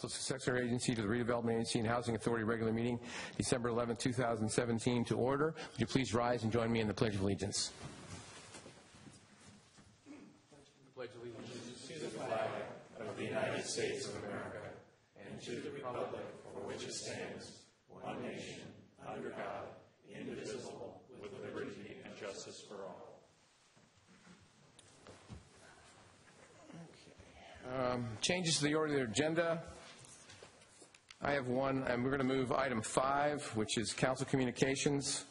Successor Agency to the Redevelopment Agency and Housing Authority regular meeting, December 11, 2017, to order. Would you please rise and join me in the Pledge of Allegiance? Pledge allegiance to the flag of the United States of America and to the republic for which it stands, one nation, under God, indivisible, with liberty and justice for all. Okay. Changes to the order of the agenda. I have one, and we're going to move item 5, which is council communications,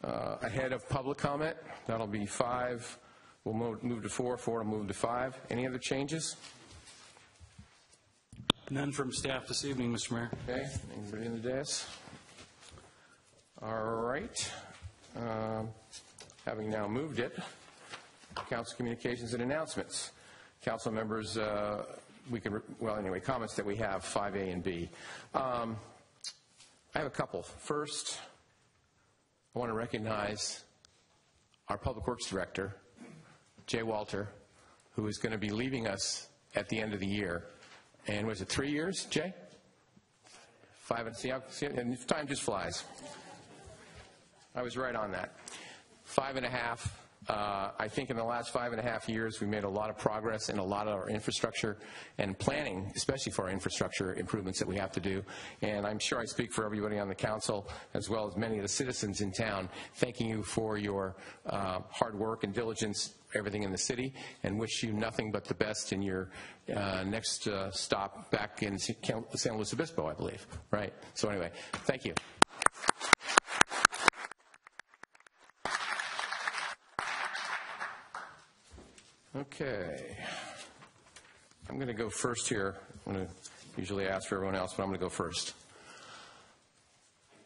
ahead of public comment. That'll be 5. We'll move to 4. 4 will move to 5. Any other changes? None from staff this evening, Mr. Mayor. Okay. Anybody in the dais? All right. Having now moved it, council communications and announcements. Council members, comments that we have, 5A and B. I have a couple. First, I want to recognize our Public Works Director, Jay Walter, who is going to be leaving us at the end of the year. And was it 3 years, Jay? 5, and time just flies. I was right on that. 5.5. I think in the last 5.5 years, we made a lot of progress in a lot of our infrastructure and planning, especially for our infrastructure improvements that we have to do. And I'm sure I speak for everybody on the council, as well as many of the citizens in town, thanking you for your hard work and diligence, everything in the city, and wish you nothing but the best in your next stop back in San Luis Obispo, I believe. Right? So anyway, thank you. Okay. I'm going to go first here. I'm going to usually ask for everyone else, but I'm going to go first.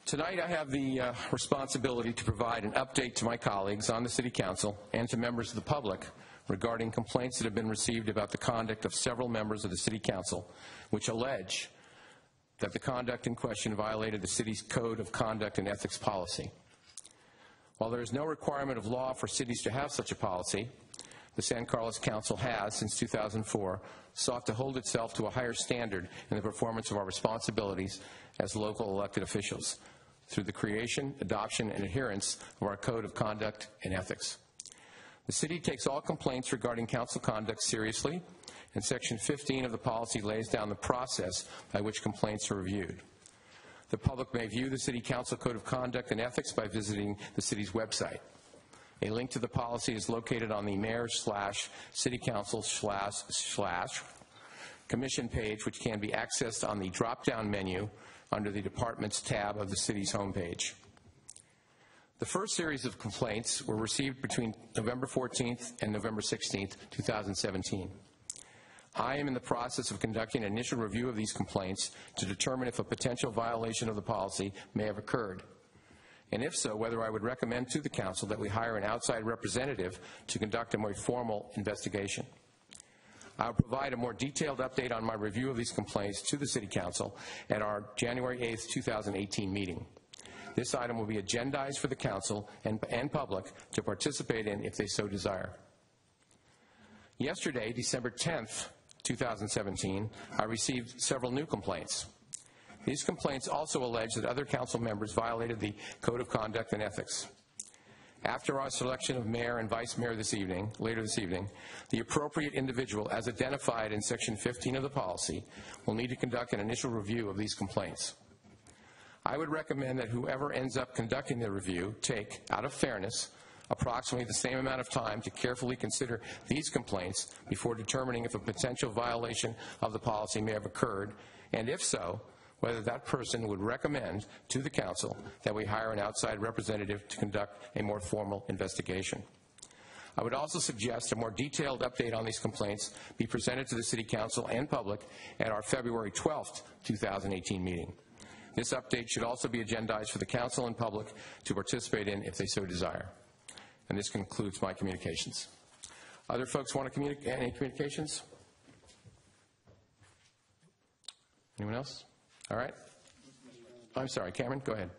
Tonight I have the responsibility to provide an update to my colleagues on the City Council and to members of the public regarding complaints that have been received about the conduct of several members of the City Council, which allege that the conduct in question violated the City's Code of Conduct and Ethics policy. While there is no requirement of law for cities to have such a policy, the San Carlos Council has, since 2004, sought to hold itself to a higher standard in the performance of our responsibilities as local elected officials through the creation, adoption, and adherence of our Code of Conduct and Ethics. The City takes all complaints regarding council conduct seriously, and Section 15 of the policy lays down the process by which complaints are reviewed. The public may view the City Council Code of Conduct and Ethics by visiting the City's website. A link to the policy is located on the mayor/citycouncil/commission page, which can be accessed on the drop-down menu under the Departments tab of the City's homepage. The first series of complaints were received between November 14th and November 16th, 2017. I am in the process of conducting an initial review of these complaints to determine if a potential violation of the policy may have occurred, and if so, whether I would recommend to the Council that we hire an outside representative to conduct a more formal investigation. I will provide a more detailed update on my review of these complaints to the City Council at our January 8th, 2018 meeting. This item will be agendized for the Council and public to participate in if they so desire. Yesterday, December 10th, 2017, I received several new complaints. These complaints also allege that other council members violated the Code of Conduct and Ethics. After our selection of mayor and vice mayor later this evening, the appropriate individual, as identified in Section 15 of the policy, will need to conduct an initial review of these complaints. I would recommend that whoever ends up conducting the review take, out of fairness, approximately the same amount of time to carefully consider these complaints before determining if a potential violation of the policy may have occurred, and if so, whether that person would recommend to the Council that we hire an outside representative to conduct a more formal investigation. I would also suggest a more detailed update on these complaints be presented to the City Council and public at our February 12th, 2018 meeting. This update should also be agendized for the Council and public to participate in if they so desire. And this concludes my communications. Other folks want to communicate any communications? Anyone else? All right. I'm sorry, Cameron, go ahead.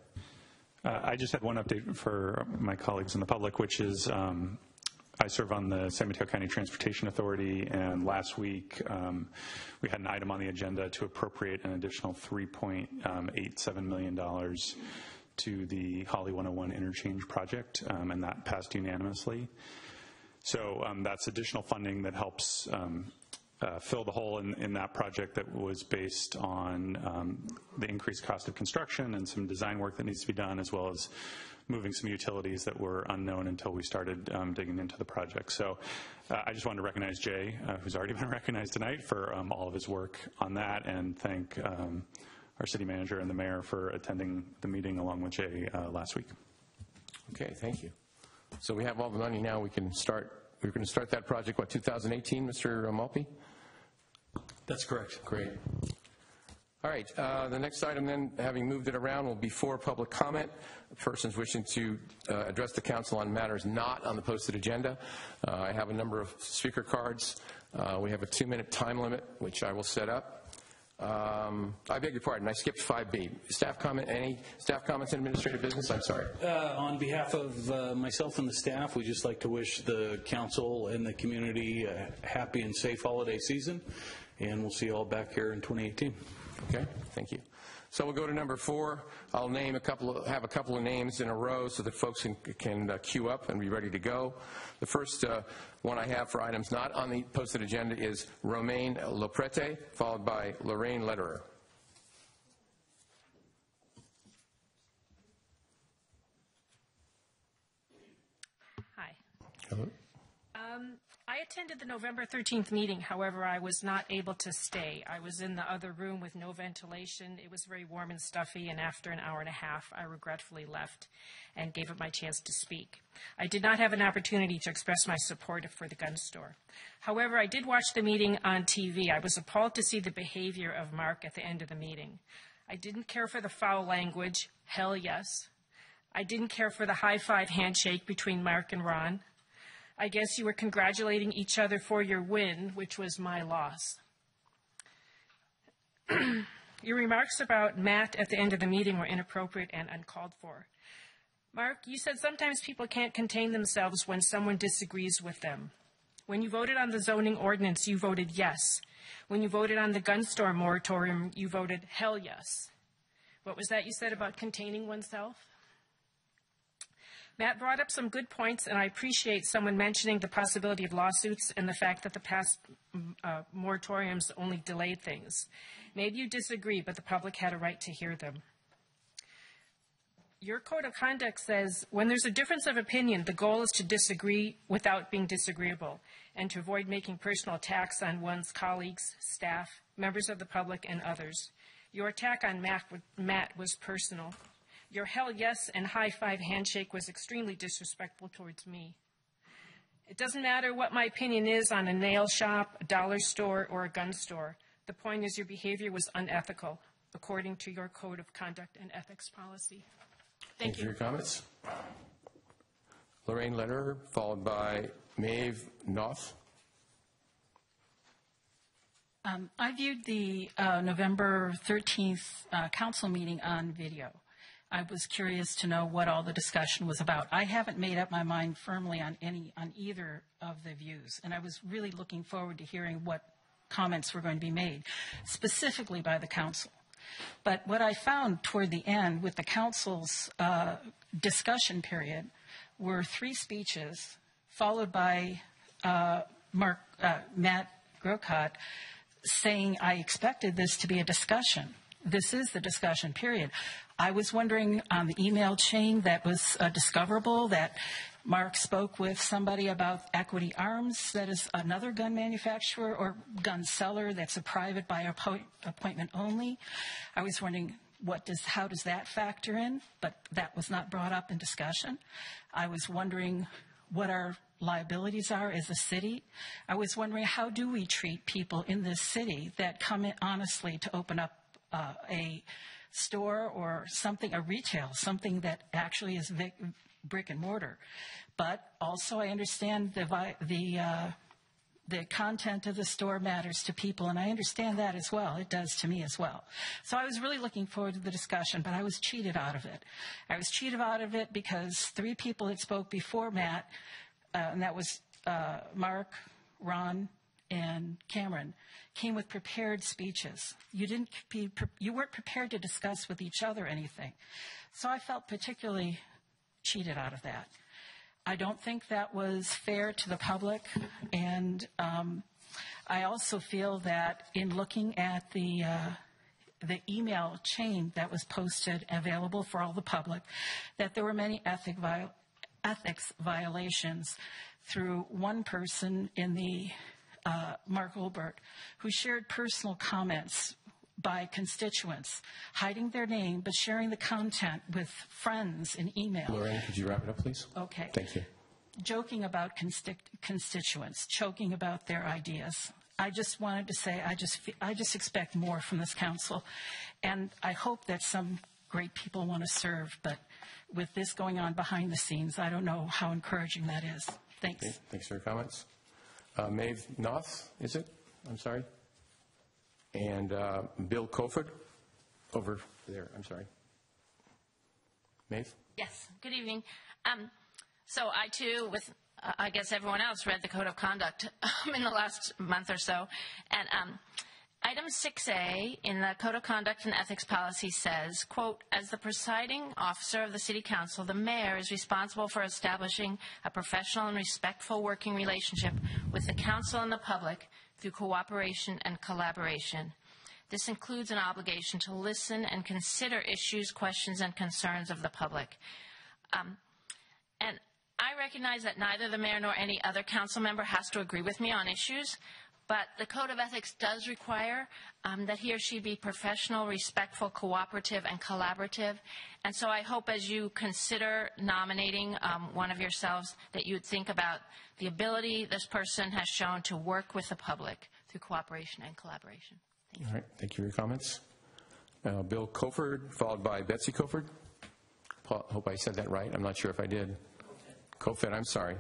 I just had one update for my colleagues in the public, which is I serve on the San Mateo County Transportation Authority, and last week we had an item on the agenda to appropriate an additional $3.87 million to the Holly 101 interchange project, and that passed unanimously. So that's additional funding that helps fill the hole in that project that was based on the increased cost of construction and some design work that needs to be done, as well as moving some utilities that were unknown until we started digging into the project. So I just wanted to recognize Jay, who's already been recognized tonight, for all of his work on that, and thank our city manager and the mayor for attending the meeting along with Jay last week. Okay, thank you. So we have all the money now. We're going to start that project, what, 2018, Mr. Malpe? That's correct. Great. All right, the next item then, having moved it around, will be for public comment. Persons wishing to address the council on matters not on the posted agenda. I have a number of speaker cards. We have a 2-minute time limit, which I will set up. I beg your pardon, I skipped 5B. Staff comment, any staff comments in administrative business? I'm sorry. On behalf of myself and the staff, we'd just like to wish the council and the community a happy and safe holiday season, and we'll see you all back here in 2018. Okay, thank you. So we'll go to number 4. I'll name have a couple of names in a row so that folks can queue up and be ready to go. The first one I have for items not on the posted agenda is Romaine Loprete, followed by Lorraine Lederer. Hi. Hello. I attended the November 13th meeting. However, I was not able to stay. I was in the other room with no ventilation. It was very warm and stuffy, and after an hour and a half, I regretfully left and gave up my chance to speak. I did not have an opportunity to express my support for the gun store. However, I did watch the meeting on TV. I was appalled to see the behavior of Mark at the end of the meeting. I didn't care for the foul language, hell yes. I didn't care for the high-five handshake between Mark and Ron. I guess you were congratulating each other for your win, which was my loss. Your remarks about Matt at the end of the meeting were inappropriate and uncalled for. Mark, you said sometimes people can't contain themselves when someone disagrees with them. When you voted on the zoning ordinance, you voted yes. When you voted on the gun store moratorium, you voted hell yes. What was that you said about containing oneself? Matt brought up some good points, and I appreciate someone mentioning the possibility of lawsuits and the fact that the past moratoriums only delayed things. Maybe you disagree, but the public had a right to hear them. Your code of conduct says, when there's a difference of opinion, the goal is to disagree without being disagreeable and to avoid making personal attacks on one's colleagues, staff, members of the public, and others. Your attack on Matt was personal. Your hell yes and high-five handshake was extremely disrespectful towards me. It doesn't matter what my opinion is on a nail shop, a dollar store, or a gun store. The point is your behavior was unethical, according to your code of conduct and ethics policy. Thank you. For your comments. Lorraine Lederer, followed by Maeve Noth. I viewed the November 13th council meeting on video. I was curious to know what all the discussion was about. I haven't made up my mind firmly on either of the views, and I was really looking forward to hearing what comments were going to be made, specifically by the council. But what I found toward the end with the council's discussion period were 3 speeches, followed by Matt Grocott saying, I expected this to be a discussion. This is the discussion period. I was wondering on the email chain that was discoverable that Mark spoke with somebody about Equity Arms, that is another gun manufacturer or gun seller that's a private by appointment only. I was wondering how does that factor in, but that was not brought up in discussion. I was wondering what our liabilities are as a city. I was wondering how do we treat people in this city that come in honestly to open up a store or something, a retail, something that actually is brick and mortar. But also I understand the the content of the store matters to people, and I understand that as well. It does to me as well. So I was really looking forward to the discussion, but I was cheated out of it. I was cheated out of it because 3 people that spoke before Matt, and that was Mark, Ron, and Cameron, came with prepared speeches. You weren't prepared to discuss with each other anything. So I felt particularly cheated out of that. I don't think that was fair to the public, and I also feel that in looking at the email chain that was posted available for all the public, that there were many ethics violations through one person in the Mark Olbert, who shared personal comments by constituents, hiding their name, but sharing the content with friends in email. Lorraine, could you wrap it up, please? Okay. Thank you. Joking about constituents, choking about their ideas. I just wanted to say I just expect more from this council, and I hope that some great people want to serve, but with this going on behind the scenes, I don't know how encouraging that is. Thanks. Okay, thanks for your comments. Maeve Noth, is it? I'm sorry. And Bill Coford, over there. I'm sorry. Maeve? Yes, good evening. So I, too, with I guess everyone else, read the Code of Conduct in the last month or so. And item 6A in the Code of Conduct and Ethics Policy says, quote, as the presiding officer of the City Council, the mayor is responsible for establishing a professional and respectful working relationship with the council and the public through cooperation and collaboration. This includes an obligation to listen and consider issues, questions, and concerns of the public. And I recognize that neither the mayor nor any other council member has to agree with me on issues, but the Code of Ethics does require that he or she be professional, respectful, cooperative, and collaborative. And so I hope as you consider nominating one of yourselves that you would think about the ability this person has shown to work with the public through cooperation and collaboration. Thank you. All right, thank you for your comments. Bill Coford, followed by Betsy Coford. Hope I said that right. I'm not sure if I did. Coford, I'm sorry.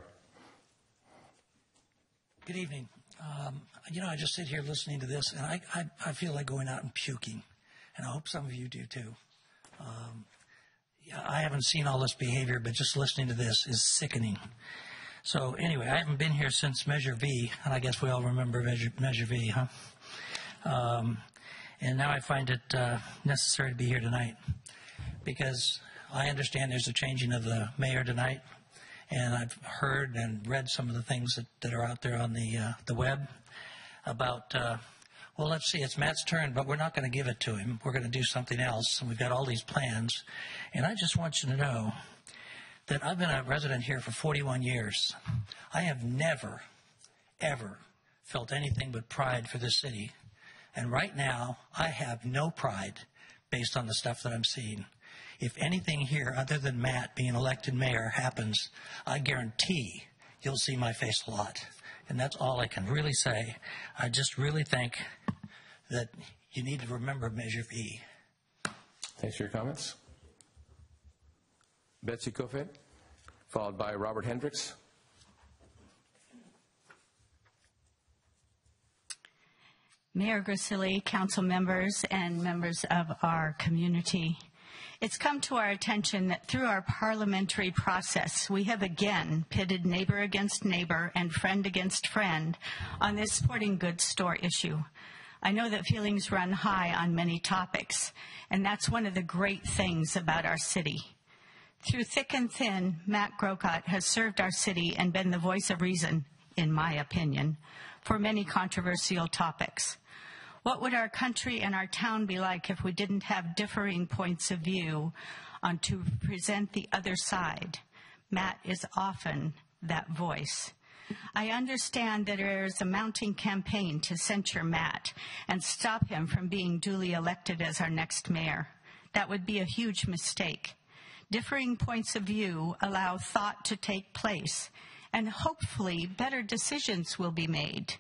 Good evening. I just sit here listening to this, and I feel like going out and puking, and I hope some of you do too. I haven't seen all this behavior, but just listening to this is sickening. So anyway, I haven't been here since Measure V, and I guess we all remember Measure V, huh? And now I find it necessary to be here tonight because I understand there's a changing of the mayor tonight, and I've heard and read some of the things that are out there on the web about, well, let's see, it's Matt's turn, but we're not going to give it to him. We're going to do something else, and we've got all these plans. And I just want you to know that I've been a resident here for 41 years. I have never, ever felt anything but pride for this city. And right now, I have no pride based on the stuff that I'm seeing. If anything here other than Matt being elected mayor happens, I guarantee you'll see my face a lot. And that's all I can really say. I just really think that you need to remember Measure V. Thanks for your comments. Betsy Coford, followed by Robert Hendricks. Mayor Grisilli, council members, and members of our community. It's come to our attention that through our parliamentary process, we have again pitted neighbor against neighbor and friend against friend on this sporting goods store issue. I know that feelings run high on many topics, and that's one of the great things about our city. Through thick and thin, Matt Grocott has served our city and been the voice of reason, in my opinion, for many controversial topics. What would our country and our town be like if we didn't have differing points of view on to present the other side? Matt is often that voice. I understand that there is a mounting campaign to censure Matt and stop him from being duly elected as our next mayor. That would be a huge mistake. Differing points of view allow thought to take place, and hopefully better decisions will be made.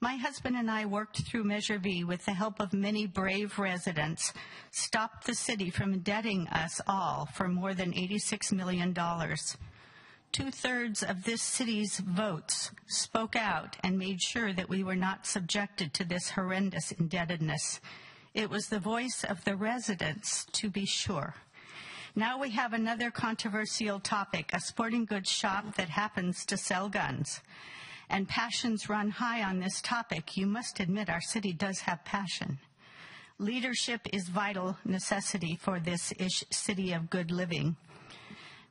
My husband and I worked through Measure V with the help of many brave residents, stopped the city from indebting us all for more than $86 million. 2/3 of this city's votes spoke out and made sure that we were not subjected to this horrendous indebtedness. It was the voice of the residents, to be sure. Now we have another controversial topic, a sporting goods shop that happens to sell guns. And passions run high on this topic. You must admit our city does have passion. Leadership is vital necessity for this city of good living.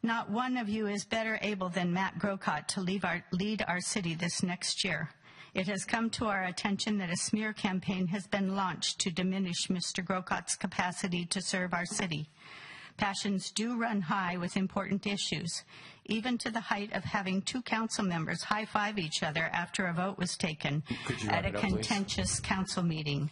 Not one of you is better able than Matt Grocott to lead our city this next year. It has come to our attention that a smear campaign has been launched to diminish Mr. Grocott's capacity to serve our city. Passions do run high with important issues, even to the height of having two council members high-five each other after a vote was taken at a contentious council meeting.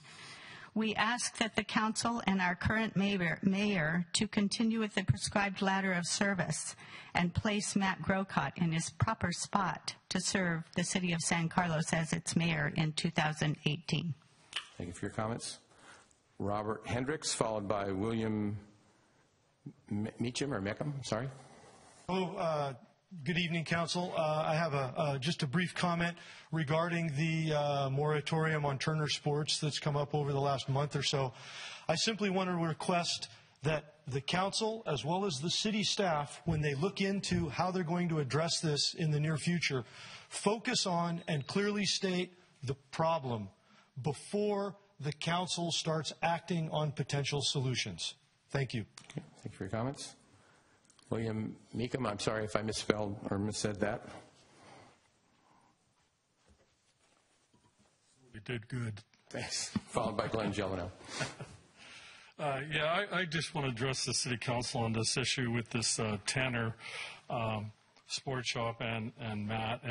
We ask that the council and our current mayor to continue with the prescribed ladder of service and place Matt Grocott in his proper spot to serve the city of San Carlos as its mayor in 2018. Thank you for your comments. Robert Hendricks, followed by William Mecham, sorry. Hello, good evening, Council. I have just a brief comment regarding the moratorium on Turner Sports that's come up over the last month or so. I simply want to request that the Council, as well as the city staff, when they look into how they're going to address this in the near future, focus on and clearly state the problem before the Council starts acting on potential solutions. Thank you. Okay, thank you for your comments. William Mecham, I'm sorry if I misspelled or missaid that. You did good. Thanks. Followed by Glenn Gelano. I just want to address the City Council on this issue with this Tanner sports shop and Matt.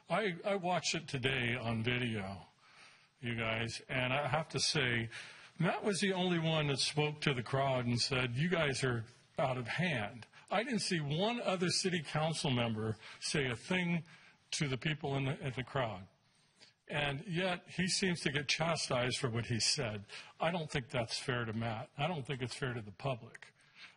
I watched it today on video, you guys, and I have to say, Matt was the only one that spoke to the crowd and said, you guys are out of hand. I didn't see one other city council member say a thing to the people in the crowd. And yet he seems to get chastised for what he said. I don't think that's fair to Matt. I don't think it's fair to the public.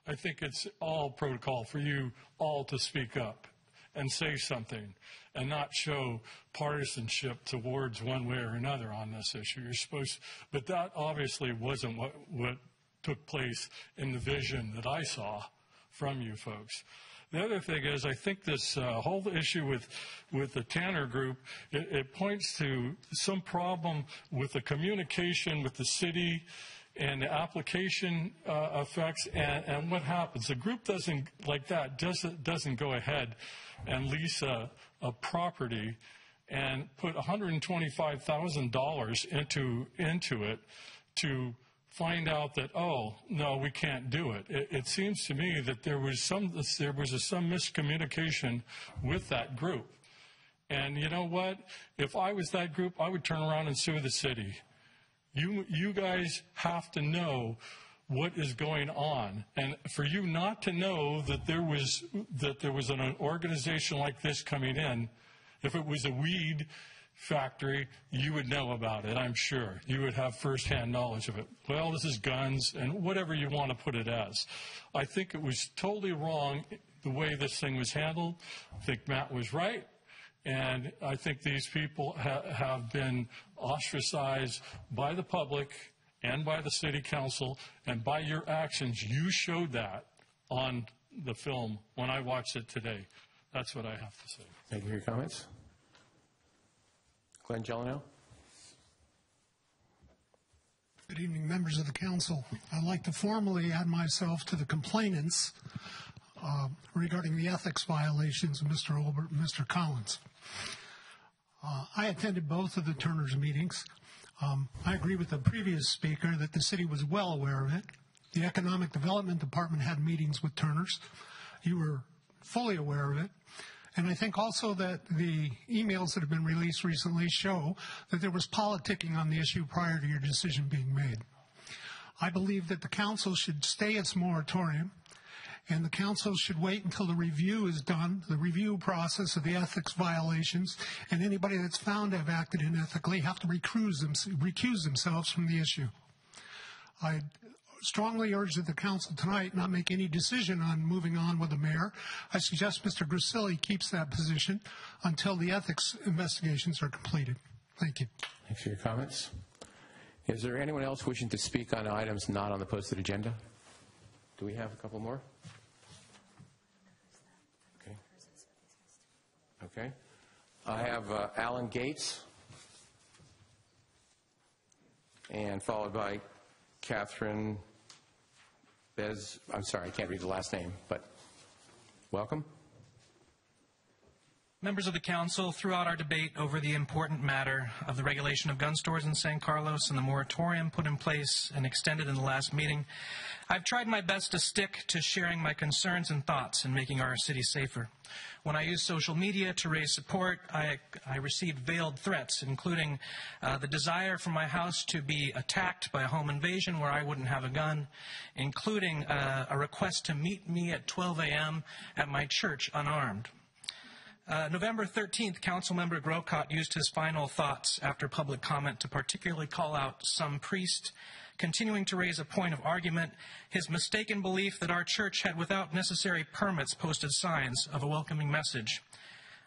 I think it's all protocol for you all to speak up and say something and not show partisanship towards one way or another on this issue. You're supposed, but that obviously wasn't what took place in the vision that I saw from you folks. The other thing is, I think this whole issue with the Tanner Group, it points to some problem with the communication with the city and the application effects and what happens. The group doesn't go ahead and lease a property and put $125,000 into it to find out that, oh, no, we can't do it. It seems to me that there was some miscommunication with that group. And you know what? If I was that group, I would turn around and sue the city. You guys have to know what is going on, and for you not to know that there was an organization like this coming in, if it was a weed factory, you would know about it, I'm sure. You would have firsthand knowledge of it. Well, this is guns and whatever you want to put it as. I think it was totally wrong the way this thing was handled. I think Matt was right. And I think these people have been ostracized by the public and by the city council, and by your actions. You showed that on the film when I watched it today. That's what I have to say. Thank you for your comments. Glenn Gelano. Good evening, members of the council. I'd like to formally add myself to the complainants regarding the ethics violations of Mr. Olbert and Mr. Collins. I attended both of the Turner's meetings. I agree with the previous speaker that the city was well aware of it. The Economic Development Department had meetings with Turner's. You were fully aware of it. And I think also that the emails that have been released recently show that there was politicking on the issue prior to your decision being made. I believe that the council should stay its moratorium, and the council should wait until the review is done, the review process of the ethics violations, and anybody that's found to have acted unethically have to recuse themselves from the issue. I strongly urge that the council tonight not make any decision on moving on with the mayor. I suggest Mr. Grisilli keeps that position until the ethics investigations are completed. Thank you. Thanks for your comments. Is there anyone else wishing to speak on items not on the posted agenda? Do we have a couple more? Okay. Okay. I have Alan Gates, and followed by Catherine Bez. I'm sorry, I can't read the last name, but welcome. Members of the council, throughout our debate over the important matter of the regulation of gun stores in San Carlos and the moratorium put in place and extended in the last meeting, I've tried my best to stick to sharing my concerns and thoughts in making our city safer. When I use social media to raise support, I received veiled threats, including the desire for my house to be attacked by a home invasion where I wouldn't have a gun, including a request to meet me at 12 a.m. at my church unarmed. November 13th, Councilmember Grocott used his final thoughts after public comment to particularly call out some priest, continuing to raise a point of argument, his mistaken belief that our church had, without necessary permits, posted signs of a welcoming message.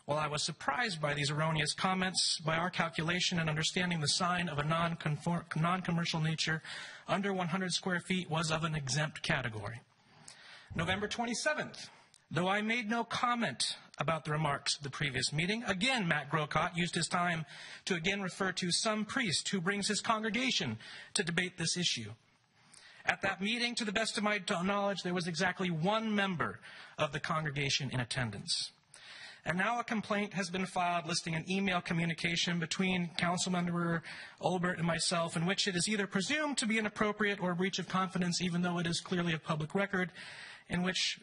While I was surprised by these erroneous comments, by our calculation and understanding the sign of a non-commercial nature under 100 square feet was of an exempt category. November 27th, though I made no comment about the remarks of the previous meeting, again Matt Grocott used his time to again refer to some priest who brings his congregation to debate this issue. At that meeting, to the best of my knowledge, there was exactly one member of the congregation in attendance. And now a complaint has been filed listing an email communication between Councilmember Olbert and myself in which it is either presumed to be inappropriate or a breach of confidence, even though it is clearly a public record, in which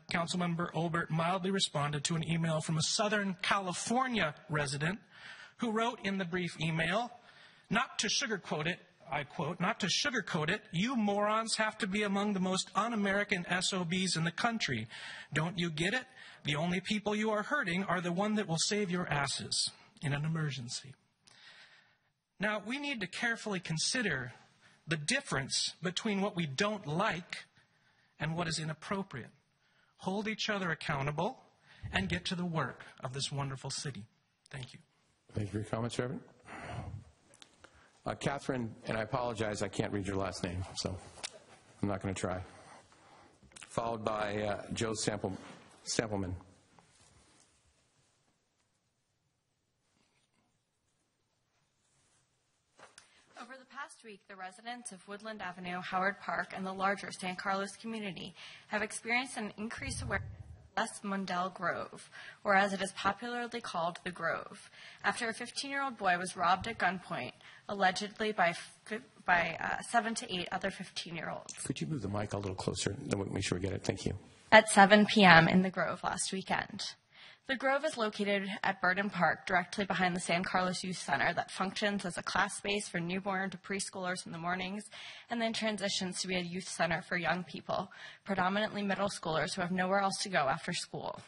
Councilmember Olbert mildly responded to an email from a Southern California resident who wrote in the brief email, not to sugarcoat it, I quote, "Not to sugarcoat it, you morons have to be among the most un-American SOBs in the country. Don't you get it? The only people you are hurting are the one that will save your asses in an emergency." Now, we need to carefully consider the difference between what we don't like and what is inappropriate. Hold each other accountable and get to the work of this wonderful city. Thank you. Thank you for your comments, Reverend. Catherine, and I apologize, I can't read your last name, so I'm not going to try. Followed by Joe Sampleman. Over the past week, the residents of Woodland Avenue, Howard Park, and the larger San Carlos community have experienced an increased awareness of Les Mundell Grove, or as it is popularly called, the Grove, after a 15-year-old boy was robbed at gunpoint, allegedly by 7 to 8 other 15-year-olds. Could you move the mic a little closer? Then we'll make sure we get it. Thank you. At 7 p.m. in the Grove last weekend. The Grove is located at Burden Park, directly behind the San Carlos Youth Center that functions as a class space for newborn to preschoolers in the mornings and then transitions to be a youth center for young people, predominantly middle schoolers who have nowhere else to go after school.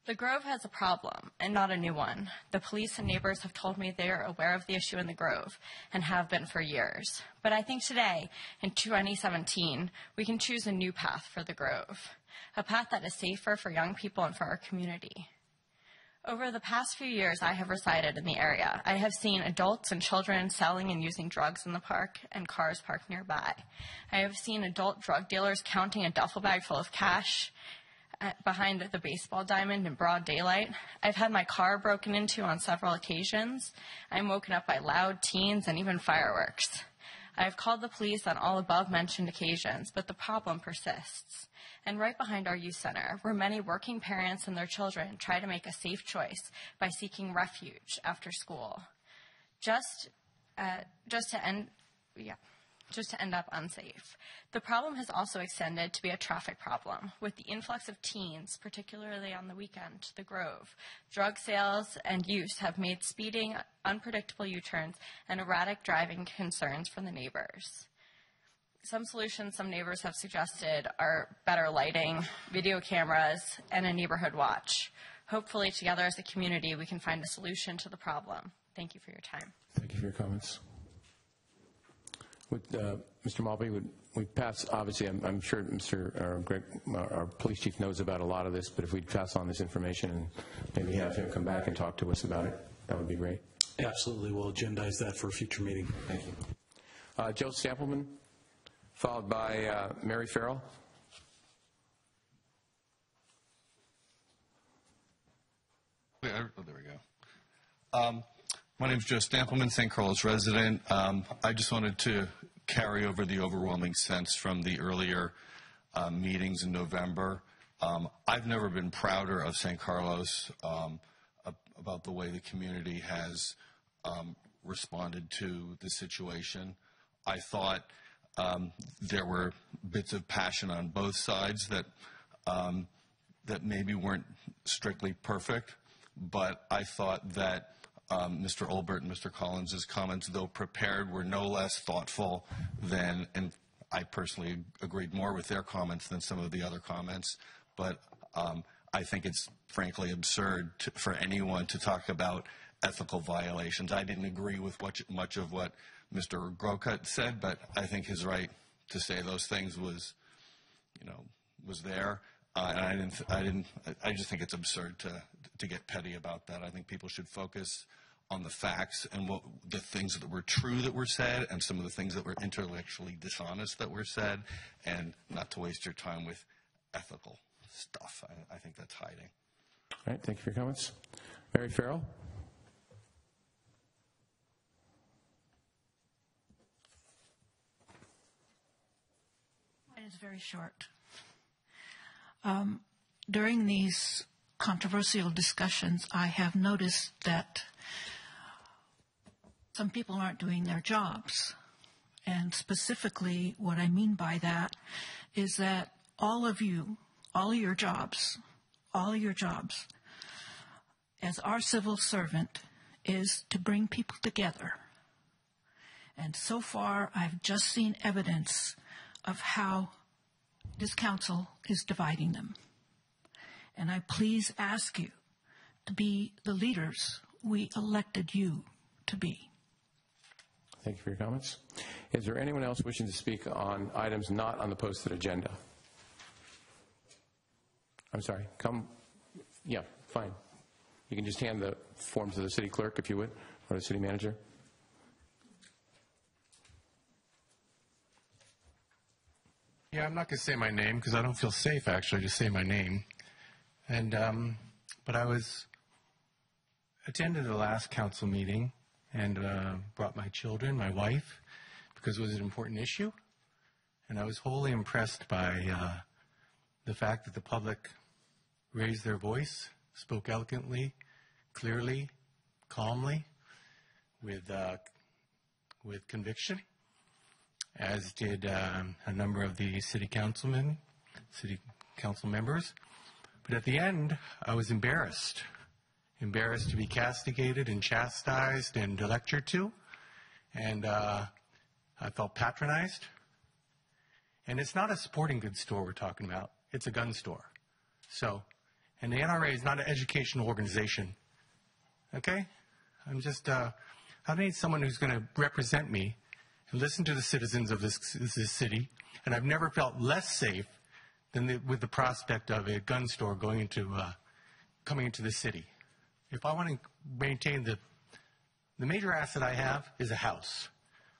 The Grove has a problem, and not a new one. The police and neighbors have told me they are aware of the issue in the Grove and have been for years. But I think today, in 2017, we can choose a new path for the Grove, a path that is safer for young people and for our community. Over the past few years, I have resided in the area. I have seen adults and children selling and using drugs in the park and cars parked nearby. I have seen adult drug dealers counting a duffel bag full of cash behind the baseball diamond in broad daylight. I've had my car broken into on several occasions. I'm woken up by loud teens and even fireworks. I have called the police on all above-mentioned occasions, but the problem persists. And right behind our youth center, where many working parents and their children try to make a safe choice by seeking refuge after school, just to end up unsafe. The problem has also extended to be a traffic problem, with the influx of teens, particularly on the weekend, to the Grove. Drug sales and use have made speeding, unpredictable U-turns, and erratic driving concerns from the neighbors. Some solutions some neighbors have suggested are better lighting, video cameras, and a neighborhood watch. Hopefully, together as a community, we can find a solution to the problem. Thank you for your time. Thank you for your comments. Mr. Maltby, would we pass, obviously, I'm sure Greg, our police chief knows about a lot of this, but if we'd pass on this information and maybe have him come back and talk to us about it, that would be great. Absolutely. We'll agendize that for a future meeting. Thank you. Joe Stampleman, followed by Mary Farrell. Oh, there we go. My name is Joe Stampleman, St. Carlos resident. I just wanted to carry over the overwhelming sense from the earlier meetings in November. I've never been prouder of St. Carlos about the way the community has responded to the situation. I thought there were bits of passion on both sides that maybe weren't strictly perfect, but I thought that Mr. Olbert and Mr. Collins' comments, though prepared, were no less thoughtful than, and I personally agreed more with their comments than some of the other comments, but I think it's frankly absurd for anyone to talk about ethical violations. I didn't agree with much of what Mr. Grocott said, but I think his right to say those things was there. And I just think it's absurd to get petty about that. I think people should focus on the facts and the things that were true that were said and some of the things that were intellectually dishonest that were said, and not to waste your time with ethical stuff. I think that's hiding. All right, thank you for your comments. Mary Farrell. Mine is very short. During these controversial discussions, I have noticed that some people aren't doing their jobs. And specifically, what I mean by that is that all of your jobs, as our civil servant, is to bring people together. And so far, I've just seen evidence of how this council is dividing them. And I please ask you to be the leaders we elected you to be. Thank you for your comments. Is there anyone else wishing to speak on items not on the posted agenda? I'm sorry. Yeah, fine. You can just hand the form to the city clerk, if you would, or the city manager. Yeah, I'm not going to say my name because I don't feel safe, actually, to say my name. And but I attended the last council meeting and brought my children, my wife, because it was an important issue. And I was wholly impressed by the fact that the public raised their voice, spoke eloquently, clearly, calmly, with conviction, as did a number of the city council members. But at the end, I was embarrassed to be castigated and chastised and lectured to. And I felt patronized. And it's not a sporting goods store we're talking about. It's a gun store. So, and the NRA is not an educational organization. Okay? I need someone who's going to represent me and listen to the citizens of this city. And I've never felt less safe than with the prospect of a gun store coming into the city. If I want to maintain the major asset I have is a house.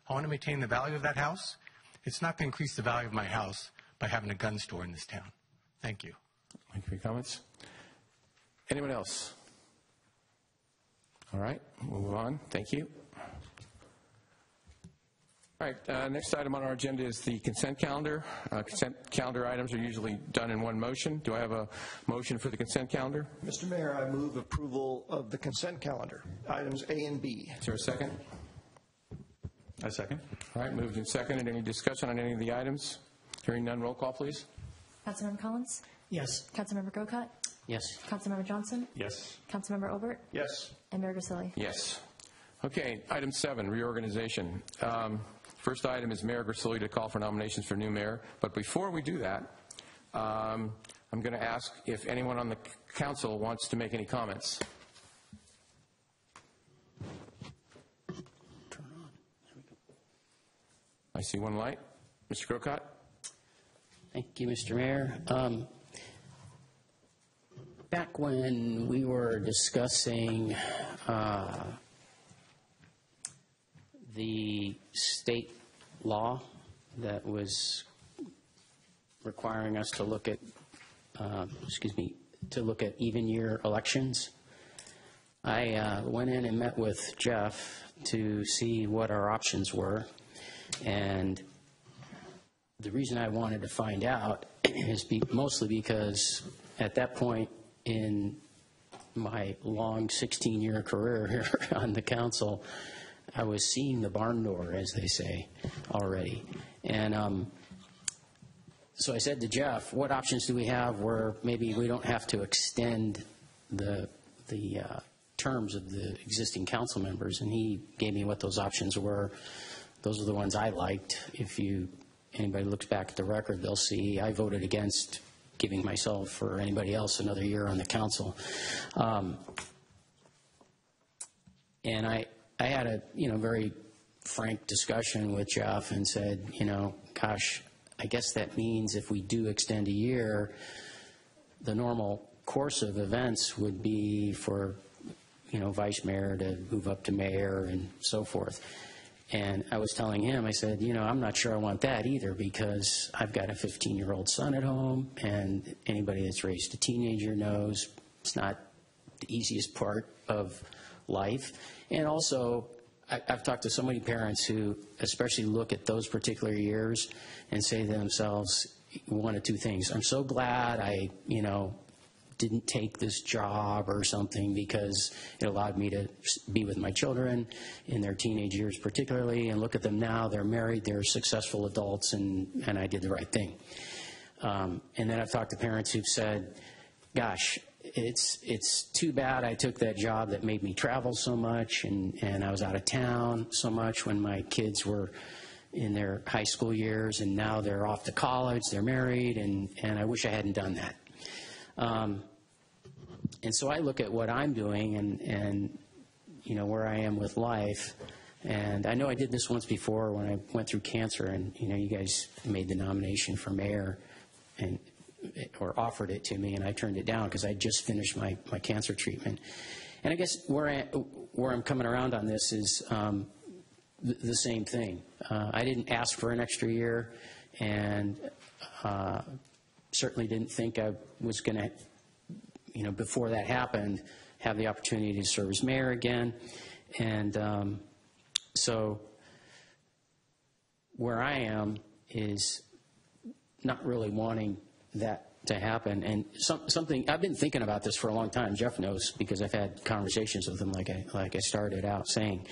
I want to maintain the value of that house. It's not going to increase the value of my house by having a gun store in this town. Thank you. Thank you for your comments. Anyone else? All right, move on. Thank you. All right, next item on our agenda is the consent calendar. Consent calendar items are usually done in one motion. Do I have a motion for the consent calendar? Mr. Mayor, I move approval of the consent calendar, items A and B. Is there a second? I second. All right, moved and seconded. Any discussion on any of the items? Hearing none, roll call, please. Councilmember Collins? Yes. Councilmember Grocott? Yes. Councilmember Johnson? Yes. Councilmember Obert? Yes. And Mayor Grisilli? Yes. Okay, item 7, reorganization. First item is Mayor Grisilli to call for nominations for new mayor. But before we do that, I'm going to ask if anyone on the council wants to make any comments. see one light. Mr. Grocott? Thank you, Mr. Mayor. Back when we were discussing the state law that was requiring us to look at, to look at even year elections, I went in and met with Jeff to see what our options were. And the reason I wanted to find out is mostly because at that point in my long 16-year career here on the council, I was seeing the barn door, as they say, already. And so I said to Jeff, what options do we have where maybe we don't have to extend the terms of the existing council members? And he gave me what those options were. Those are the ones I liked. If anybody looks back at the record, they'll see I voted against giving myself or anybody else another year on the council. And I had a very frank discussion with Jeff and said, gosh, I guess that means if we do extend a year, the normal course of events would be for vice mayor to move up to mayor and so forth. And I was telling him, I said, I'm not sure I want that either, because I've got a 15-year-old son at home, and anybody that's raised a teenager knows it's not the easiest part of life. And also, I've talked to so many parents who especially look at those particular years and say to themselves one of two things. I'm so glad I, didn't take this job or something because it allowed me to be with my children in their teenage years particularly, and look at them now. They're married, they're successful adults, and I did the right thing. And then I've talked to parents who've said, gosh, it's too bad I took that job that made me travel so much, and I was out of town so much when my kids were in their high school years, and now they're off to college, they're married, and I wish I hadn't done that. And so I look at what I'm doing and where I am with life. And I know I did this once before when I went through cancer, and, you guys made the nomination for mayor or offered it to me, and I turned it down because I just finished my cancer treatment. And I guess where I'm coming around on this is the same thing. I didn't ask for an extra year, and certainly didn't think I was going to, before that happened, have the opportunity to serve as mayor again. And so where I am is not really wanting that to happen. And something, I've been thinking about this for a long time. Jeff knows, because I've had conversations with him like I started out saying.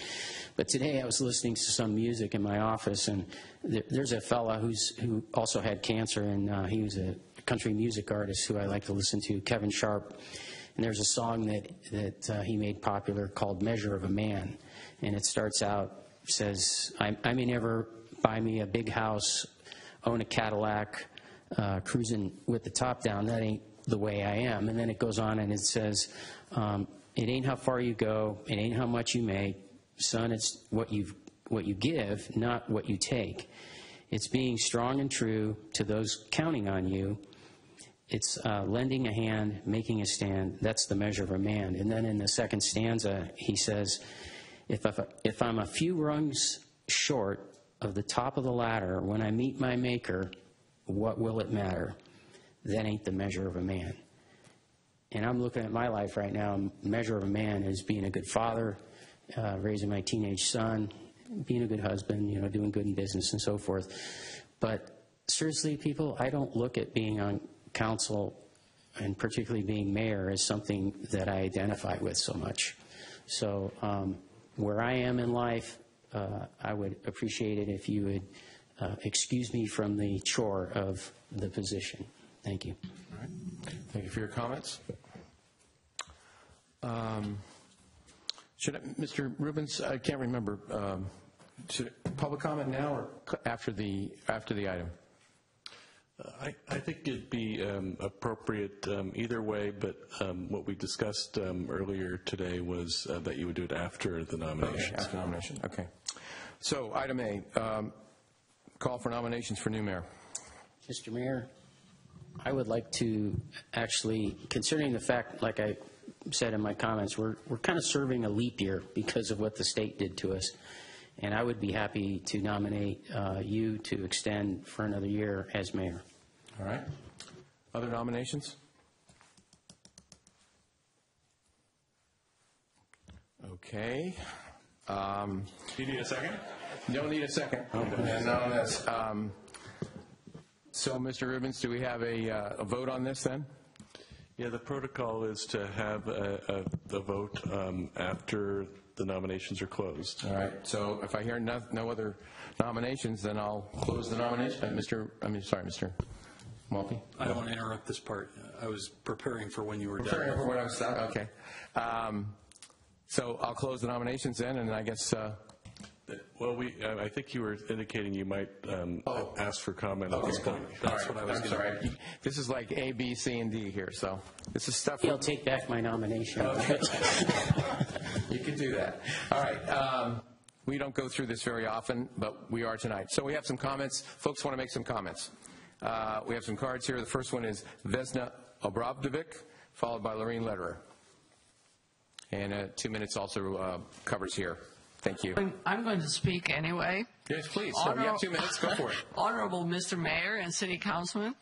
But today I was listening to some music in my office, and there's a fella who also had cancer, and he was a country music artist who I like to listen to, Kevin Sharp. And there's a song that he made popular called Measure of a Man. And it starts out, says, I may never buy me a big house, own a Cadillac, cruising with the top down. That ain't the way I am. And then it goes on and it says, it ain't how far you go, it ain't how much you make. Son, it's what you give, not what you take. It's being strong and true to those counting on you. It's lending a hand, making a stand. That's the measure of a man. And then in the second stanza, he says, if I'm a few rungs short of the top of the ladder, when I meet my maker, what will it matter? That ain't the measure of a man. And I'm looking at my life right now. Measure of a man is being a good father, raising my teenage son, being a good husband, doing good in business and so forth. But seriously, people, I don't look at being on council, and particularly being mayor, as something that I identify with so much. So where I am in life, I would appreciate it if you would excuse me from the chore of the position. Thank you. All right. Thank you for your comments. Mr. Rubens, I can't remember. Should public comment now or after the item? I think it'd be appropriate either way, but what we discussed earlier today was that you would do it after the nomination. Okay, after nomination. Okay. So item A, Call for nominations for new mayor. Mr. Mayor, I would like to actually, considering the fact, like I said in my comments, we're kind of serving a leap year because of what the state did to us. And I would be happy to nominate you to extend for another year as mayor. All right. Other nominations? Okay. Do you need a second? You don't need a second. So, Mr. Rubens, do we have a vote on this then? Yeah, the protocol is to have a vote after the nominations are closed. All right. So if I hear no other nominations, then I'll close the nomination. Mr. Malpe? I don't want to interrupt this part. I was preparing for when you were done. Preparing for when I was done? Okay. So I'll close the nominations then, and I guess... Well, I think you were indicating you might ask for comment at this point. That's what I was going to say. This is like A, B, C, and D here, so this is stuff... I'll take back my nomination. Okay. You can do that. All right. We don't go through this very often, but we are tonight. So we have some comments. Folks want to make some comments. We have some cards here. The first one is Vesna Obradovich, followed by Lorene Lederer. And 2 minutes also covers here. Thank you. I'm going to speak anyway. Yes, please. So you have 2 minutes. Go for it. Honorable Mr. Mayor and City Councilman,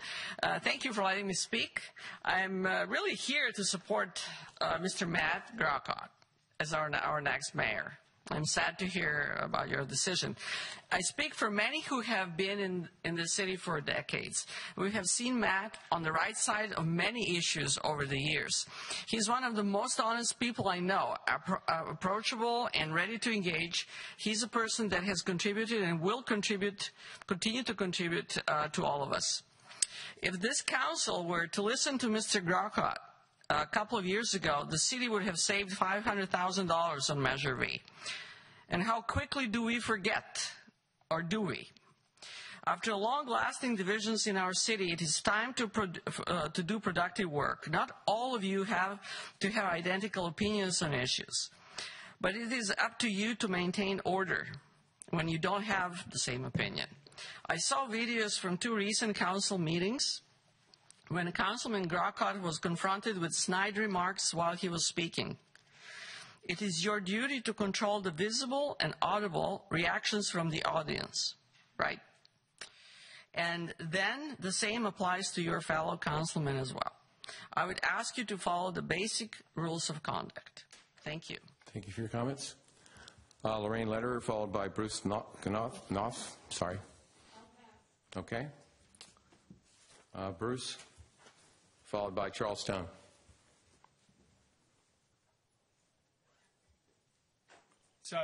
thank you for letting me speak. I'm really here to support Mr. Matt Grocott as our next mayor. I'm sad to hear about your decision. I speak for many who have been in the city for decades. We have seen Matt on the right side of many issues over the years. He's one of the most honest people I know, approachable and ready to engage. He's a person that has contributed and will continue to contribute to all of us. If this council were to listen to Mr. Grocott a couple of years ago, the city would have saved $500,000 on Measure V. And how quickly do we forget, or do we? After long-lasting divisions in our city, it is time to do productive work. Not all of you have to have identical opinions on issues, but it is up to you to maintain order when you don't have the same opinion. I saw videos from 2 recent council meetings when Councilman Grocott was confronted with snide remarks while he was speaking. It is your duty to control the visible and audible reactions from the audience, right? And then the same applies to your fellow councilmen as well. I would ask you to follow the basic rules of conduct. Thank you. Thank you for your comments. Lorene Lederer, followed by Bruce Knopf. Sorry. Okay. Bruce, followed by Charles Stone. So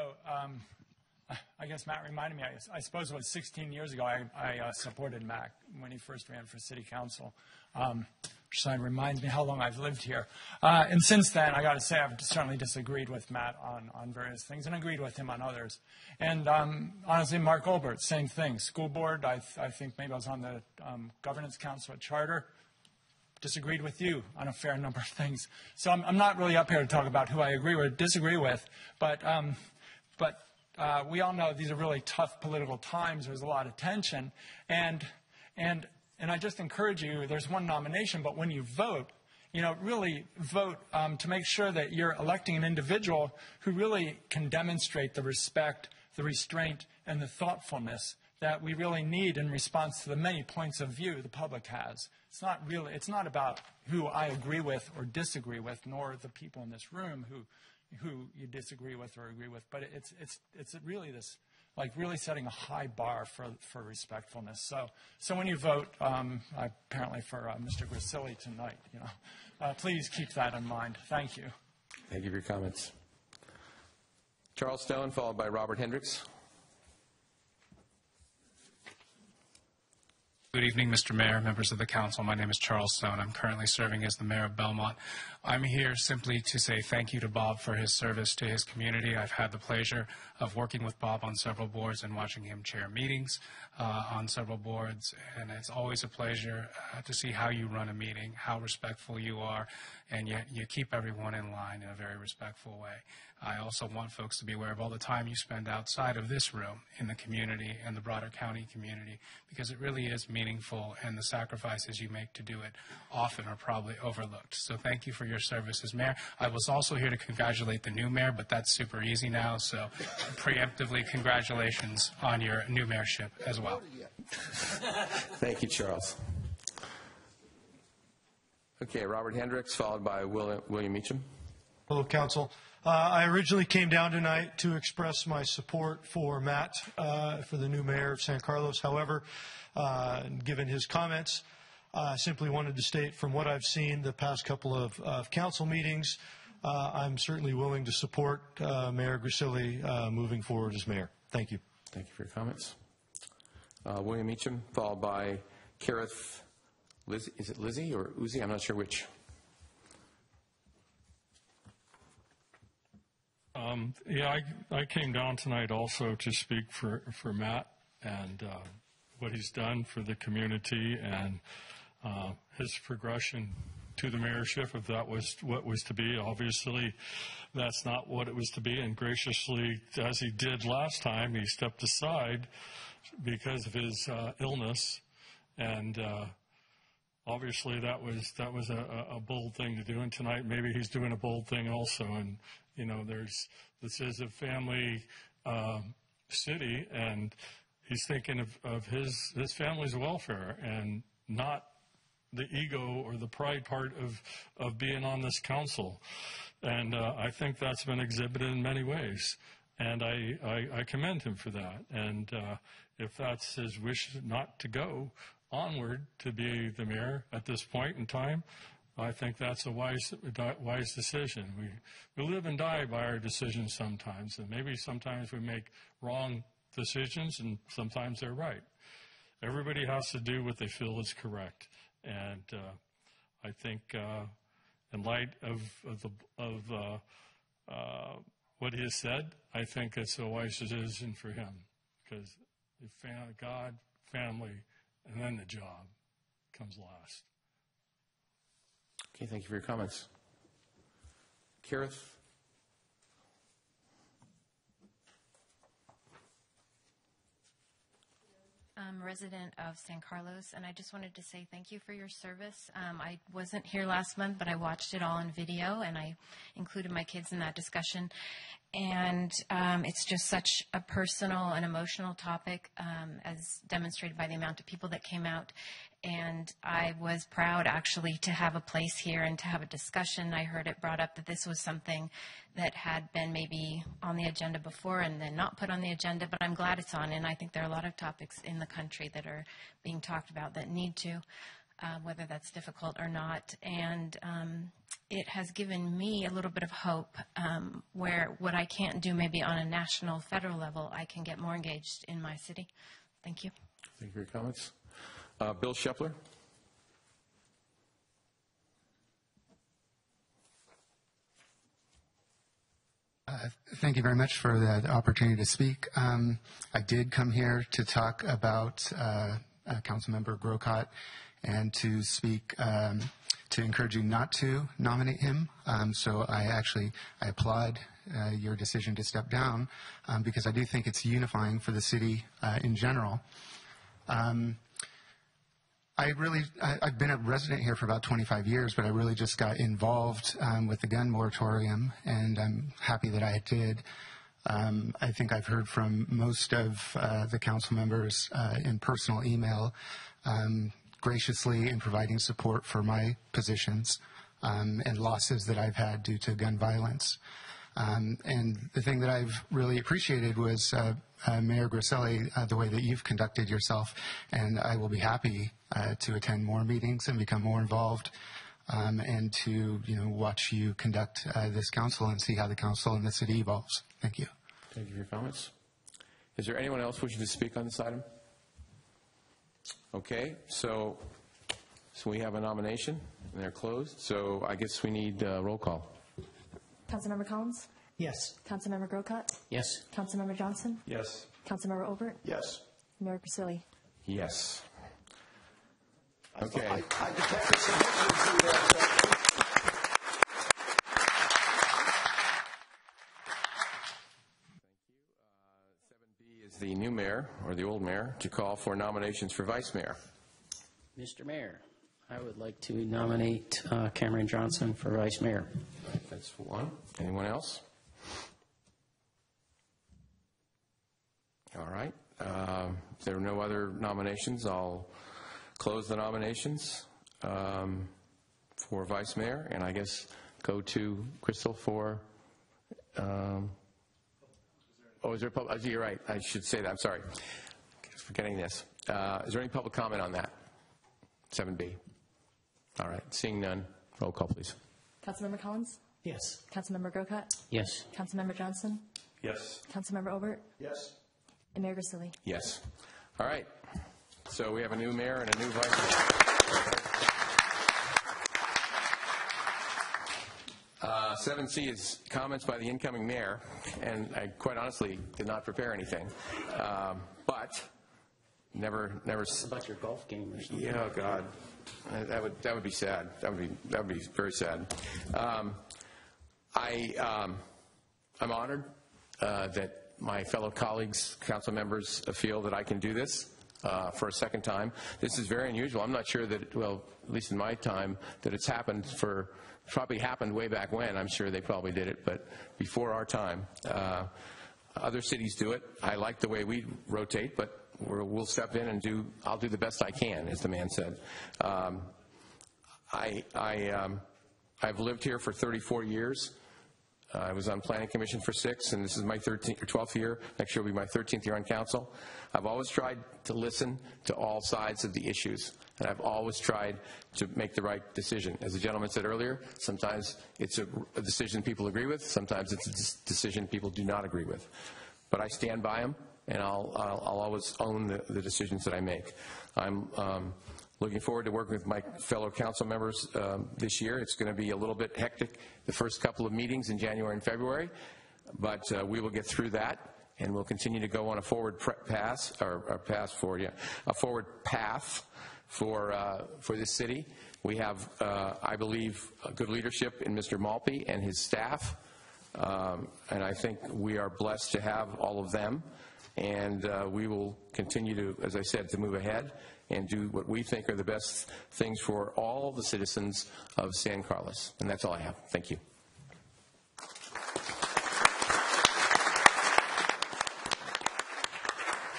I guess Matt reminded me, I suppose it was 16 years ago I supported Matt when he first ran for city council, which reminds me how long I've lived here. And since then, I got to say, I've certainly disagreed with Matt on various things and agreed with him on others. And honestly, Mark Olbert, same thing. School board, I think maybe I was on the governance council at Charter. Disagreed with you on a fair number of things. So I'm not really up here to talk about who I agree or disagree with, but we all know these are really tough political times. There's a lot of tension, and I just encourage you. There's one nomination, but when you vote, really vote to make sure that you're electing an individual who really can demonstrate the respect, the restraint, and the thoughtfulness that we really need in response to the many points of view the public has. It's not about who I agree with or disagree with, nor the people in this room who you disagree with or agree with, but it's really this, like really setting a high bar for respectfulness. So when you vote, apparently for Mr. Grisilli tonight, please keep that in mind. Thank you. Thank you for your comments. Charles Stone, followed by Robert Hendricks. Good evening, Mr. Mayor, members of the council. My name is Charles Stone. I'm currently serving as the mayor of Belmont. I'm here simply to say thank you to Bob for his service to his community. I've had the pleasure of working with Bob on several boards and watching him chair meetings on several boards, and it's always a pleasure to see how you run a meeting, how respectful you are, and yet you keep everyone in line in a very respectful way. I also want folks to be aware of all the time you spend outside of this room in the community and the broader county community, because it really is meaningful, and the sacrifices you make to do it often are probably overlooked. So thank you for your service as mayor. I was also here to congratulate the new mayor, but that's super easy now, so preemptively congratulations on your new mayorship as well. Thank you, Charles. Okay, Robert Hendricks, followed by William Meacham. Hello, Council. I originally came down tonight to express my support for Matt, for the new mayor of San Carlos. However, given his comments, I simply wanted to state from what I've seen the past couple of council meetings, I'm certainly willing to support Mayor Grisilli moving forward as mayor. Thank you. Thank you for your comments. William Meacham, followed by Kareth, is it Lizzie or Uzi? I'm not sure which. Yeah, I came down tonight also to speak for Matt and what he's done for the community and his progression to the mayorship, if that was what was to be. Obviously, that's not what it was to be, and graciously, as he did last time, he stepped aside because of his illness, and obviously that was a bold thing to do, and tonight maybe he's doing a bold thing also. And you know, this is a family city, and he's thinking of his family's welfare and not the ego or the pride part of being on this council. And I think that's been exhibited in many ways, and I commend him for that. And if that's his wish not to go onward to be the mayor at this point in time, I think that's a wise decision. We live and die by our decisions sometimes, and maybe sometimes we make wrong decisions, and sometimes they're right. Everybody has to do what they feel is correct, and I think in light of what he has said, I think it's a wise decision for him, because God, family, and then the job comes last. Okay, thank you for your comments. Kareth? I'm a resident of San Carlos, and I just wanted to say thank you for your service. I wasn't here last month, but I watched it all on video, and I included my kids in that discussion. And it's just such a personal and emotional topic, as demonstrated by the amount of people that came out. And I was proud, actually, to have a place here and to have a discussion. I heard it brought up that this was something that had been maybe on the agenda before and then not put on the agenda, but I'm glad it's on. And I think there are a lot of topics in the country that are being talked about that need to, whether that's difficult or not. And it has given me a little bit of hope, where what I can't do maybe on a national, federal level, I can get more engaged in my city. Thank you. Thank you for your comments. Bill Shepler. Thank you very much for the opportunity to speak. I did come here to talk about Councilmember Grocott and to speak to encourage you not to nominate him. So I applaud your decision to step down, because I do think it's unifying for the city in general. I've been a resident here for about 25 years, but I really just got involved with the gun moratorium, and I'm happy that I did. I think I've heard from most of the council members in personal email, graciously in providing support for my positions and losses that I've had due to gun violence. And the thing that I've really appreciated was Mayor Grisilli, the way that you've conducted yourself, and I will be happy to attend more meetings and become more involved, and to watch you conduct this council and see how the council and the city evolves. Thank you. Thank you for your comments. Is there anyone else wishing to speak on this item? Okay, so we have a nomination, and they're closed. So I guess we need roll call. Councilmember Collins? Yes. Councilmember Grocott? Yes. Councilmember Johnson? Yes. Councilmember Obert? Yes. Mayor Grisilli? Yes. Okay. I detected some hesitancy there. 7B is the new mayor, or the old mayor, to call for nominations for vice mayor. Mr. Mayor, I would like to nominate Cameron Johnson for vice mayor. That's one. Anyone else? All right. If there are no other nominations, I'll close the nominations for vice mayor, and I guess go to Crystal for. Is there you're right. I should say that. I'm sorry. Just forgetting this. Is there any public comment on that? 7B. All right. Seeing none, roll call, please. Councilmember Collins? Yes. Councilmember Grocott? Yes. Councilmember Johnson? Yes. Councilmember Obert? Yes. And Mayor Grisilli? Yes. All right. So we have a new mayor and a new vice mayor. 7C is comments by the incoming mayor, and I quite honestly did not prepare anything. But never. About your golf game or something? Yeah, oh God, that would be sad. That would be very sad. I'm honored that my fellow colleagues, council members, feel that I can do this for a second time. This is very unusual. I'm not sure that, at least in my time, that it's happened probably happened way back when. I'm sure they probably did it, but before our time. Other cities do it. I like the way we rotate, but we'll step in and I'll do the best I can, as the man said. I've lived here for 34 years. I was on Planning Commission for 6, and this is my 13th or 12th year. Next year will be my 13th year on council. I've always tried to listen to all sides of the issues, and I've always tried to make the right decision. As the gentleman said earlier, sometimes it's a decision people agree with, sometimes it's a decision people do not agree with. But I stand by them, and I'll always own the decisions that I make. I'm looking forward to working with my fellow council members this year. It's going to be a little bit hectic the first couple of meetings in January and February, but we will get through that, and we'll continue to go on a forward path for this city. We have, I believe, good leadership in Mr. Malpe and his staff, and I think we are blessed to have all of them, and we will continue to, as I said, to move ahead and do what we think are the best things for all the citizens of San Carlos. And that's all I have. Thank you.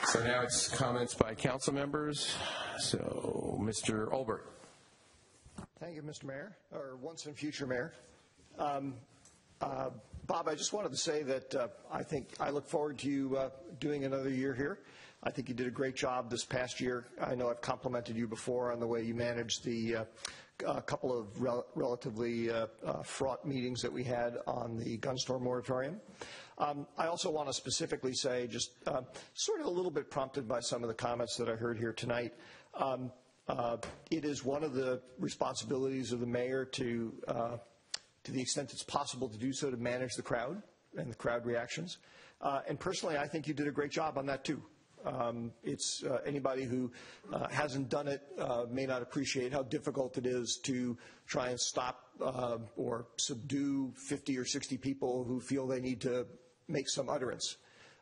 So now it's comments by council members. So, Mr. Olbert. Thank you, Mr. Mayor, or once and future mayor. Bob, I just wanted to say that I look forward to you doing another year here. I think you did a great job this past year. I know I've complimented you before on the way you managed the couple of relatively fraught meetings that we had on the gun store moratorium. I also want to specifically say, just sort of a little bit prompted by some of the comments that I heard here tonight, it is one of the responsibilities of the mayor to the extent it's possible to do so, to manage the crowd and the crowd reactions. And personally, I think you did a great job on that too. It's anybody who hasn't done it may not appreciate how difficult it is to try and stop or subdue 50 or 60 people who feel they need to make some utterance.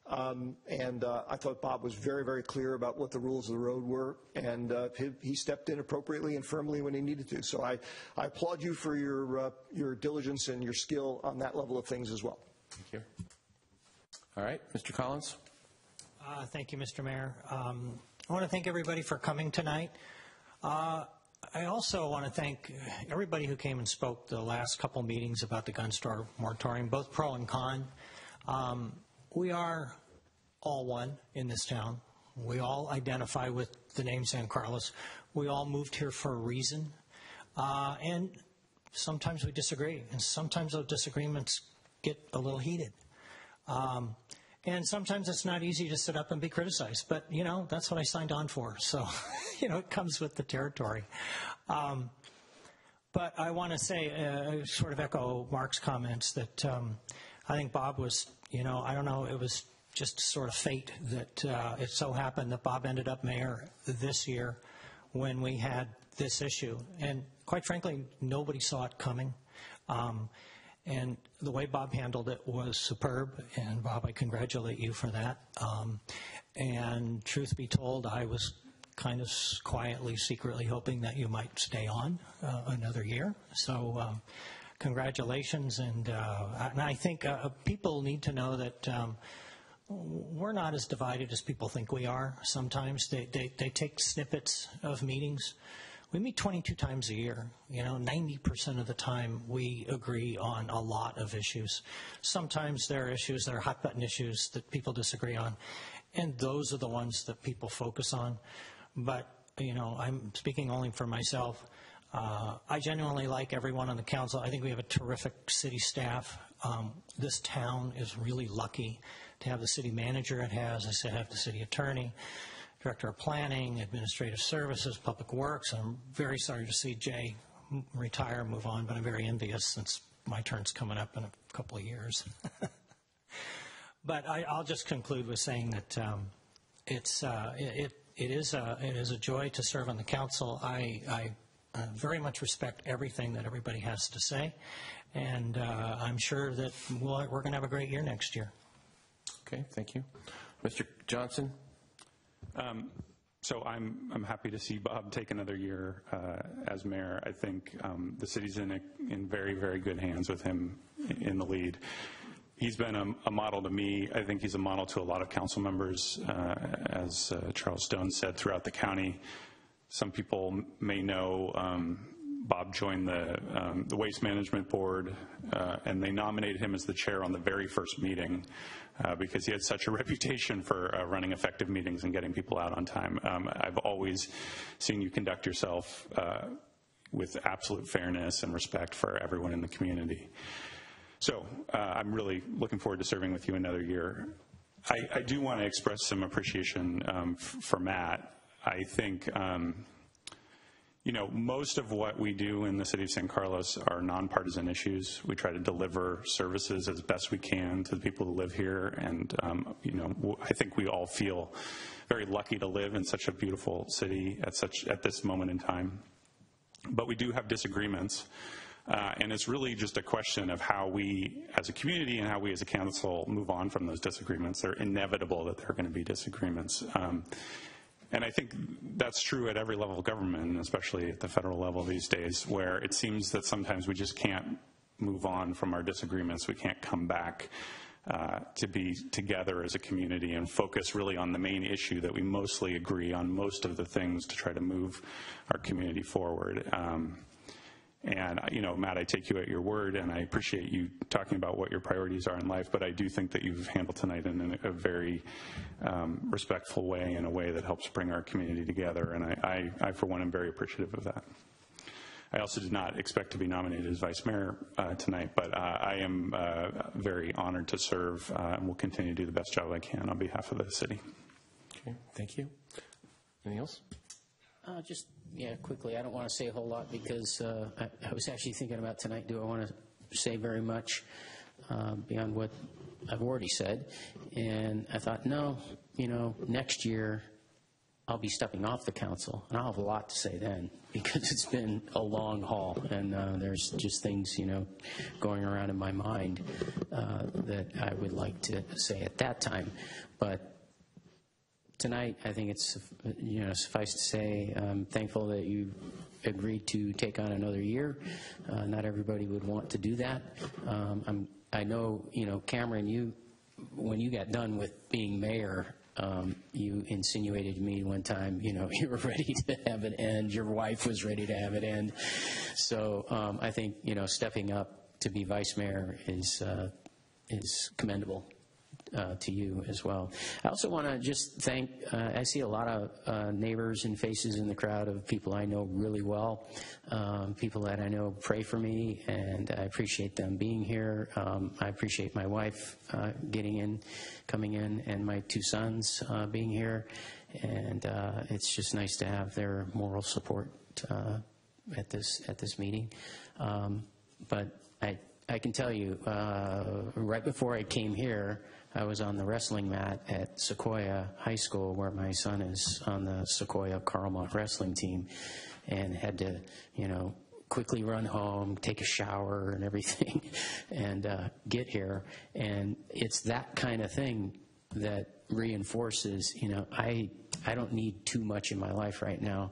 And I thought Bob was very, very clear about what the rules of the road were, and he stepped in appropriately and firmly when he needed to. So I applaud you for your diligence and your skill on that level of things as well. Thank you. All right, Mr. Collins. Thank you, Mr. Mayor. I want to thank everybody for coming tonight. I also want to thank everybody who came and spoke the last couple meetings about the gun store moratorium, both pro and con. We are all one in this town. We all identify with the name San Carlos. We all moved here for a reason. And sometimes we disagree, and sometimes those disagreements get a little heated. And sometimes it's not easy to sit up and be criticized, but, you know, that's what I signed on for. So, you know, it comes with the territory. But I want to say, sort of echo Mark's comments, that I think Bob was, you know, I don't know, it was just sort of fate that it so happened that Bob ended up mayor this year when we had this issue. And quite frankly, nobody saw it coming. And the way Bob handled it was superb, and Bob, I congratulate you for that. And truth be told, I was kind of quietly, secretly hoping that you might stay on another year. So congratulations, and I think people need to know that we're not as divided as people think we are. Sometimes they take snippets of meetings. We meet 22 times a year. You know, 90% of the time we agree on a lot of issues. Sometimes there are issues that are hot-button issues that people disagree on, and those are the ones that people focus on. But, you know, I'm speaking only for myself. I genuinely like everyone on the council. I think we have a terrific city staff. This town is really lucky to have the city manager it has. I said, have the city attorney, Director of Planning, Administrative Services, Public Works. I'm very sorry to see Jay retire, move on, but I'm very envious since my turn's coming up in a couple of years. But I'll just conclude with saying that it is a joy to serve on the council. I very much respect everything that everybody has to say, and I'm sure that we're going to have a great year next year. Okay, thank you. Mr. Johnson? So I'm happy to see Bob take another year as mayor. I think the city's in very, very good hands with him in the lead. He's been a model to me. I think he's a model to a lot of council members, as Charles Stone said, throughout the county. Some people may know Bob joined the Waste Management Board, and they nominated him as the chair on the very first meeting because he had such a reputation for running effective meetings and getting people out on time. I've always seen you conduct yourself with absolute fairness and respect for everyone in the community. So I'm really looking forward to serving with you another year. I do want to express some appreciation for Matt. I think you know, most of what we do in the city of San Carlos are nonpartisan issues. We try to deliver services as best we can to the people who live here, and you know, I think we all feel very lucky to live in such a beautiful city at this moment in time. But we do have disagreements, and it's really just a question of how we as a community and how we as a council move on from those disagreements. They're inevitable that there are going to be disagreements. And I think that's true at every level of government, especially at the federal level these days, where it seems that sometimes we just can't move on from our disagreements. We can't come back to be together as a community and focus really on the main issue that we mostly agree on most of the things to try to move our community forward. And, you know, Matt, I take you at your word, and I appreciate you talking about what your priorities are in life, but I do think that you've handled tonight in a very respectful way, in a way that helps bring our community together, and I for one, am very appreciative of that. I also did not expect to be nominated as vice mayor tonight, but I am very honored to serve and will continue to do the best job I can on behalf of the city. Okay, thank you. Anything else? Just, yeah, quickly, I don't want to say a whole lot because I was actually thinking about tonight, do I want to say very much beyond what I've already said? And I thought, no, you know, next year I'll be stepping off the council, and I'll have a lot to say then because it's been a long haul, and there's just things, you know, going around in my mind that I would like to say at that time. But tonight, I think it's, you know, suffice to say, I'm thankful that you agreed to take on another year. Not everybody would want to do that. I know, you know, Cameron, when you got done with being mayor, you insinuated to me one time, you know, you were ready to have it end. Your wife was ready to have it end. So I think, you know, stepping up to be vice mayor is commendable. to you as well. I also want to just thank, I see a lot of neighbors and faces in the crowd of people I know really well, people that I know pray for me, and I appreciate them being here. I appreciate my wife coming in, and my 2 sons being here, and it's just nice to have their moral support at this meeting. But I can tell you, right before I came here, I was on the wrestling mat at Sequoia High School, where my son is on the Sequoia Carlmont wrestling team, and had to, quickly run home, take a shower and everything, and get here. And it's that kind of thing that reinforces, I don't need too much in my life right now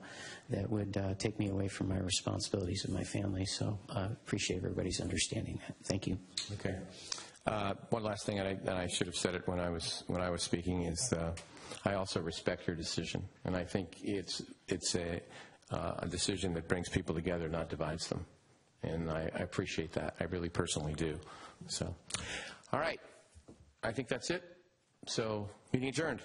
that would take me away from my responsibilities with my family. So I appreciate everybody's understanding that. Thank you. Okay. One last thing, and I should have said it when I was speaking, is I also respect your decision, and I think it's a decision that brings people together, not divides them, and I appreciate that. I really personally do. So, all right, I think that's it. So, meeting adjourned.